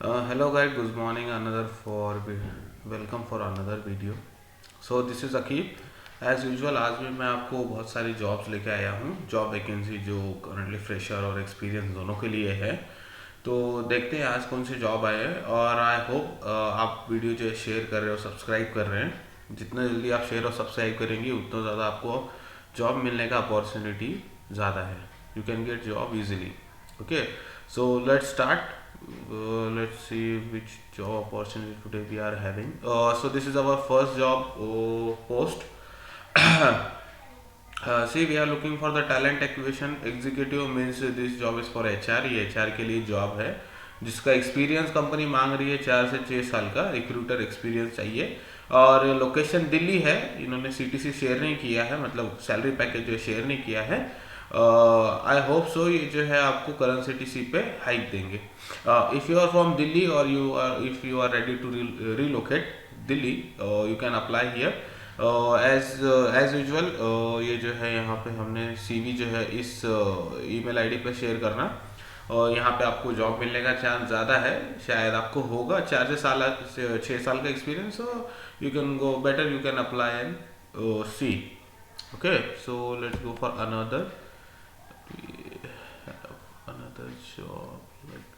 Hello guys, good morning. Welcome for another video. So this is Akib. As usual आज भी मैं आपको बहुत सारी जॉब्स लेके आया हूँ, जॉब वैकेंसी जो करंटली फ्रेशर और एक्सपीरियंस दोनों के लिए है। तो देखते हैं आज कौन सी जॉब आए हैं और आई होप आप वीडियो जो है शेयर कर रहे हो, सब्सक्राइब कर रहे हैं। जितना जल्दी आप शेयर और सब्सक्राइब करेंगे उतना ज़्यादा आपको जॉब मिलने का अपॉर्चुनिटी ज़्यादा है। You can get job easily. Okay, so let's start. Let's see which job opportunity today we are having. So this is our first job post. See, we are looking for the talent acquisition executive, means this job is for HR. ये HR के लिए job है जिसका experience company मांग रही है 4 से 6 साल का रिक्रूटर एक्सपीरियंस चाहिए। और लोकेशन दिल्ली है। इन्होंने CTC शेयर नहीं किया है, मतलब सैलरी पैकेज जो शेयर नहीं किया है। आई होप सो ये जो है आपको करंट CTC पे हाइक देंगे। If you are from Delhi और if you are ready to relocate Delhi, you can apply here. As usual ये जो है यहाँ पे हमने CV जो है इस ईमेल आईडी पे शेयर करना, और यहाँ पे आपको जॉब मिलने का चांस ज़्यादा है। शायद आपको होगा 4 से 6 साल का experience, you can go better, you can apply and see. Okay, so let's go for another job like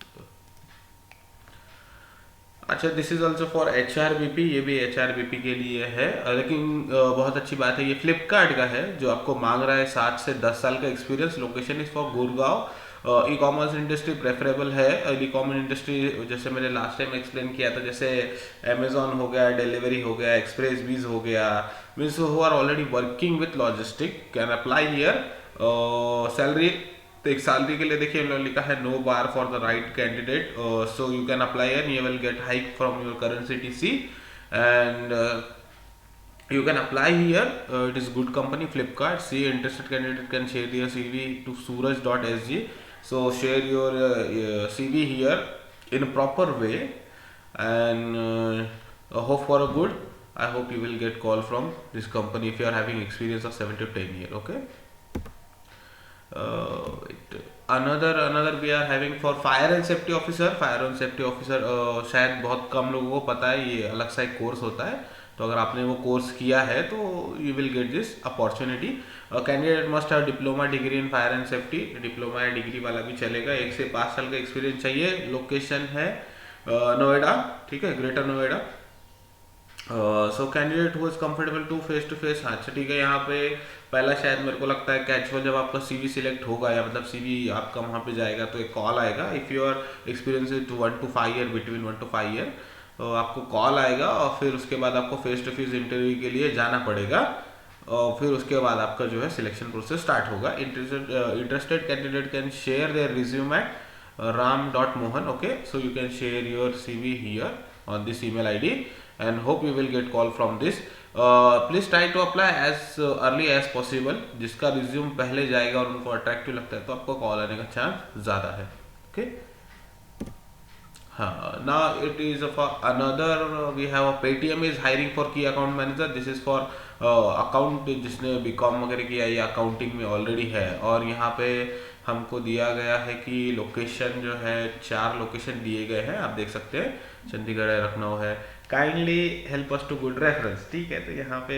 अच्छा, this is also for HRBP। ये भी HRBP के लिए है, लेकिन बहुत अच्छी बात है, ये फ्लिपकार्ट का है जो आपको मांग रहा है 7 से 10 साल का experience. Location is for Gurgaon. E commerce industry preferable है। ई कॉमर्स इंडस्ट्री जैसे मैंने लास्ट टाइम एक्सप्लेन किया था, जैसे अमेजोन हो गया, डिलीवरी हो गया, एक्सप्रेस बीज हो गया, means who are already working with logistic can apply here. Salary तो एक सैलरी के लिए देखिए उन्होंने लिखा है no bar for the right candidate, so you can apply and you will get hike from your current CTC एंड you can apply here. It is good company Flipkart. See, interested candidate can share their CV to suraj.sg. So share your CV here in a proper way and hope for a good. I hope you will get call from this company if you are having experience of 7 to 10 year. Okay. Another we are having for fire and safety officer. Fire and safety officer शायद बहुत कम लोगों को पता है, ये अलग सा एक कोर्स होता है। तो अगर आपने वो कोर्स किया है तो you will get this opportunity. Candidate must have diploma degree in fire and safety. Diploma या डिग्री वाला भी चलेगा। 1 से 5 साल का एक्सपीरियंस चाहिए। लोकेशन है नोएडा, ठीक है, Greater Noida. So candidate who is comfortable to face. हाँ, अच्छा ठीक है। यहाँ पे पहला शायद मेरे को लगता है कैजुअल जब आपका CV सिलेक्ट होगा, या मतलब CV आपका वहाँ पे जाएगा तो एक कॉल आएगा। If you are experience is 1 to 5 year, between 1 to 5 year, तो आपको कॉल आएगा और फिर उसके बाद आपको फेस टू फेस इंटरव्यू के लिए जाना पड़ेगा। और फिर उसके बाद आपका जो है सिलेक्शन प्रोसेस स्टार्ट होगा। Interested candidate can share their resume at ram.mohan. Okay, so you can share your CV here on this email ID and hope you will get call from this. Please try to apply as early as possible. जिसका resume पहले जाएगा और उनको attractive लगता है तो आपको call आने का चांस ज़्यादा है। ओके, हाँ, now it is for another we have a Paytm is hiring for key account manager. This is for account, जिसने BCom वगैरह किया या अकाउंटिंग में ऑलरेडी है। और यहाँ पे हमको दिया गया है कि लोकेशन जो है 4 लोकेशन दिए गए हैं, आप देख सकते हैं, चंडीगढ़ है, लखनऊ है। Kindly help us to good reference, ठीक है। तो यहाँ पे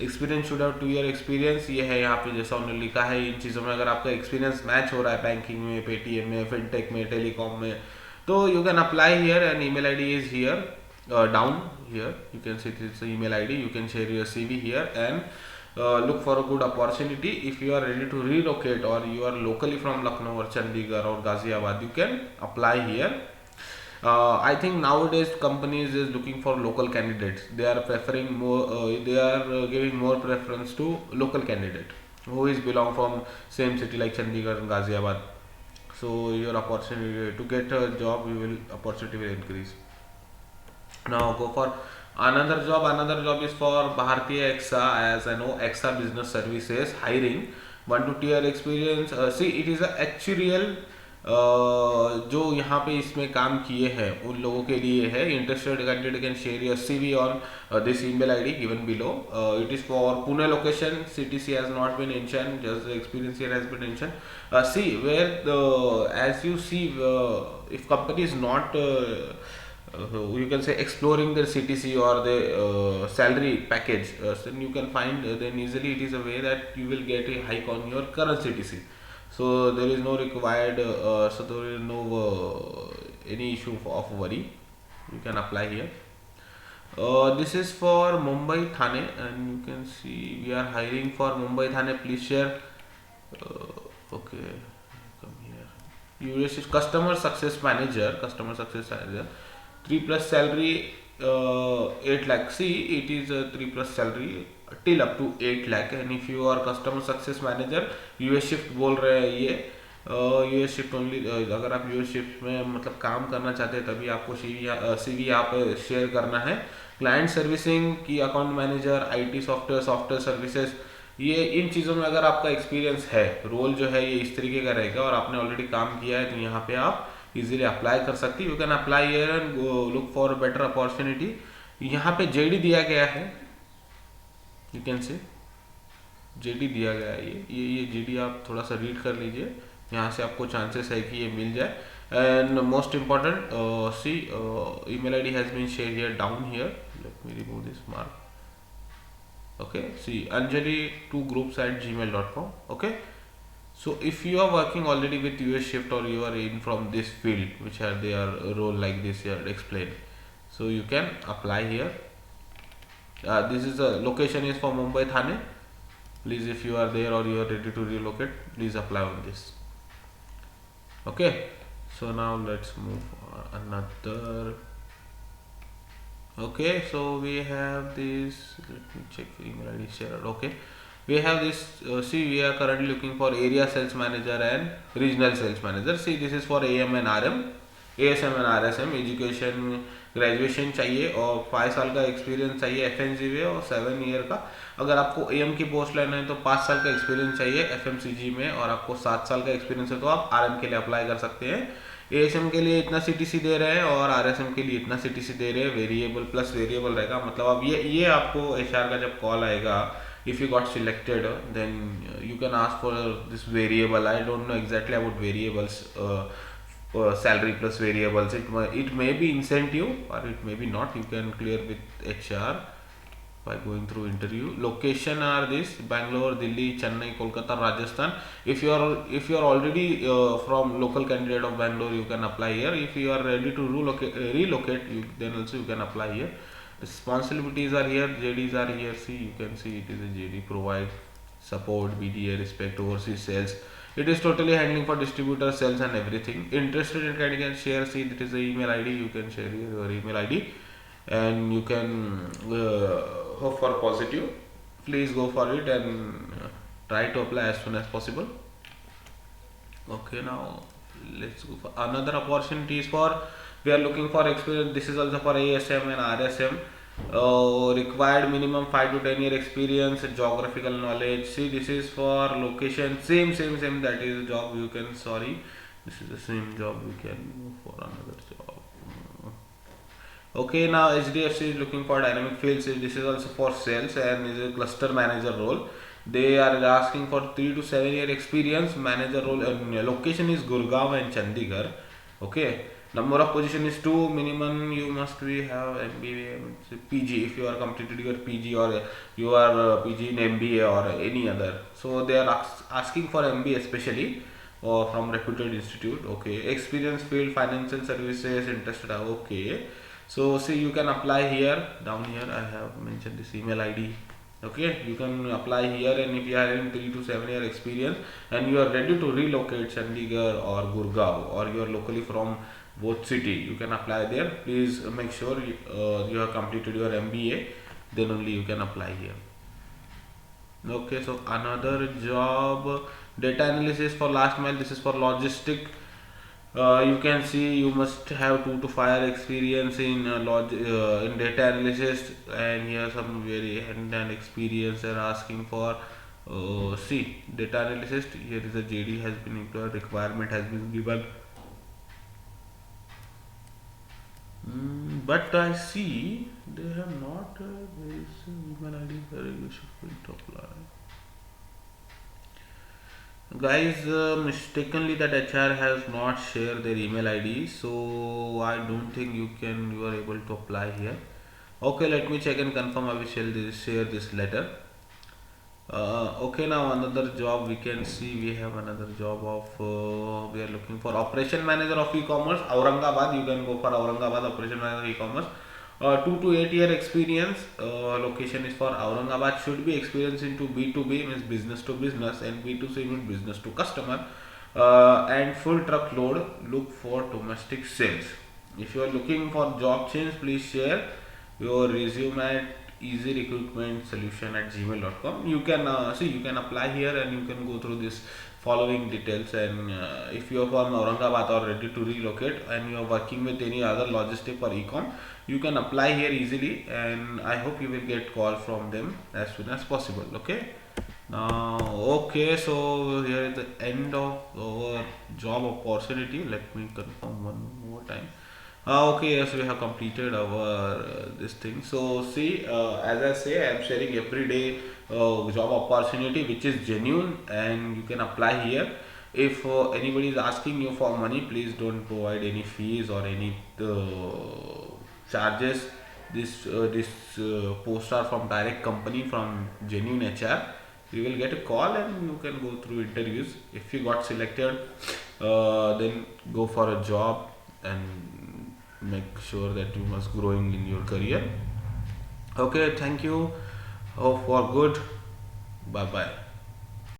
experience should have 2 year experience, ये है यहाँ पे जैसा उन्होंने लिखा है। इन चीज़ों में अगर आपका एक्सपीरियंस मैच हो रहा है, बैंकिंग में, Paytm में, फिनटेक में, टेलीकॉम में, तो you can apply here and email ID is here, down here you can see this email ID. You can share your CV here and look for a good opportunity. If you are ready to relocate or you are locally from Lucknow or Chandigarh or Ghaziabad, you can apply here. I think nowadays companies is looking for local candidates. They are preferring more, they are giving more preference to local candidate who is belong from same city like Chandigarh and Ghaziabad. So your opportunity to get a job, you will opportunity will increase. Now go for another job. Another job is for Bhartiya Exa. As I know, Exa Business Services hiring 1 to 2 year experience. See, it is a actuarial जो यहाँ पे इसमें काम किए हैं उन लोगों के लिए है. Interested candidate can share your CV on this email ID given below. It is for Pune location. CTC has not been mentioned, just the experience here has been mentioned. See where as you see, if company is not you can say exploring their CTC or the salary package, then you can find then easily it is a way that you will get a hike on your current CTC. So there is no required, so there is no any issue of worry. You can apply here. This is for Mumbai Thane, and you can see we are hiring for Mumbai Thane. Please share. Okay, come here. US is customer success manager. Customer success manager. 3 plus salary 8 lakh. See, it is a 3 plus salary till up to 8 lakh. And if you are customer success manager, US shift बोल रहे हैं ये. US shift only. अगर आप US shift में मतलब काम करना चाहते हैं तभी आपको CV यहाँ पे शेयर करना है. क्लाइंट सर्विसिंग की account manager, IT software, software services, ये इन चीज़ों में अगर आपका एक्सपीरियंस है, रोल जो है ये इस तरीके का रहेगा और आपने ऑलरेडी काम किया है, तो यहाँ पे आप इजीली अप्लाई कर सकती. You can apply here and look for better opportunity. यहाँ पे JD दिया गया है, यू कैन से JD दिया गया है. ये JD आप थोड़ा सा रीड कर लीजिए. यहाँ से आपको चांसेस है कि ये मिल जाए. And most important, see email ID has been shared here down here. Let me remove this mark. Okay, see Anjali 2groups@gmail.com. Okay, so if you are working already with US shift or you are in from this field which are their role like this here explained, so you can apply here. This is the location is for Mumbai Thane. Please, if you are there or you are ready to relocate, please apply on this. Okay, so now let's move another. Okay, so we have this. Let me check the email ID share. Okay, we have this. See, we are currently looking for area sales manager and regional sales manager. See, this is for AM and RM, ASM and RSM. Education graduation चाहिए और 5 साल का experience चाहिए FMCG और 7 year का. अगर आपको AM की पोस्ट लेना है तो 5 साल का एक्सपीरियंस चाहिए FMCG में, और आपको 7 साल का एक्सपीरियंस है तो आप RM के लिए अप्लाई कर सकते हैं. ASM के लिए इतना CTC दे रहे हैं और RSM के लिए इतना CTC दे रहे हैं. वेरिएबल प्लस वेरिएबल रहेगा. मतलब अब ये आपको HR का जब कॉल आएगा, if you got selected, then you can ask for this variable. I don't know exactly about variables, salary plus variables. It may be incentive or it may be not. You can clear with HR by going through interview. Location are this: Bangalore, Delhi, Chennai, Kolkata, Rajasthan. If you are already from local candidate of Bangalore, you can apply here. If you are ready to relocate, then also you can apply here. Responsibilities are here, JDs are here. See, you can see it is a JD. Provide support, BDA, respect, overseas sales. It is totally handling for distributor sales and everything. Interested in kind can share. See, that is the email ID. You can share your email ID and you can hope for positive. Please go for it and try to apply as soon as possible. Okay, now let's go for another opportunity. Is for we are looking for experience. This is also for ASM and RSM. Required minimum 5 to 10 year experience, geographical knowledge. See, this is for location, same. That is the job. You can, sorry, this is the same job. We can move for another job. Okay, now HDFC is looking for dynamic fields. This is also for sales and is a cluster manager role. They are asking for 3 to 7 year experience, manager role, and location is Gurgaon and Chandigarh. Okay, number of position is 2. Minimum you must have MBA, PG if you are completed your PG or you are PG in MBA or any other. So they are asking for MBA especially or from reputed institute. Okay, experience field financial services, interested. Okay, so see, you can apply here. Down here I have mentioned this email ID. Okay, you can apply here, and if you are in 3 to 7 year experience and you are ready to relocate Chandigarh or Gurgaon, or you are locally from both city, you can apply there. Please make sure you have completed your MBA, then only you can apply here. Okay, so another job, data analysis for last mile. This is for logistic. You can see you must have 2 to 5 year experience in in data analysis, and here some very hand experience they are asking for. See, data analyst. Here is a JD has been requirement has been given. But I see they have not. There is email ID where you should going to apply. Guys, mistakenly that HR has not shared their email ID, so I don't think you are able to apply here. Okay, let me check and confirm. I will share this letter. Okay, now another job we can see. We have another job of we are looking for operation manager of e-commerce, Aurangabad. You can go for Aurangabad operation manager e-commerce. 2 to 8 year experience. Location is for Aurangabad. Should be experience into B2B, means business to business, and B2C means business to customer. And full truckload. Look for domestic sales. If you are looking for job change, please share your resume at easyrecruitmentsolution@gmail.com. You can see, you can apply here and you can go through this following details. And if you are from Aurangabad or ready to relocate and you are working with any other logistic or ecom, you can apply here easily, and I hope you will get call from them as soon as possible. Okay, now okay, so here is the end of our job opportunity. Let me confirm one more time. Okay, yes, we have completed our this thing. So see, as I say, I am sharing every day job opportunity which is genuine, and you can apply here. If anybody is asking you for money, please don't provide any fees or any charges. This posts are from direct company from genuine HR. You will get a call and you can go through interviews. If you got selected, then go for a job and make sure that you must growing in your career. Okay, thank you. Hope for good. Bye bye.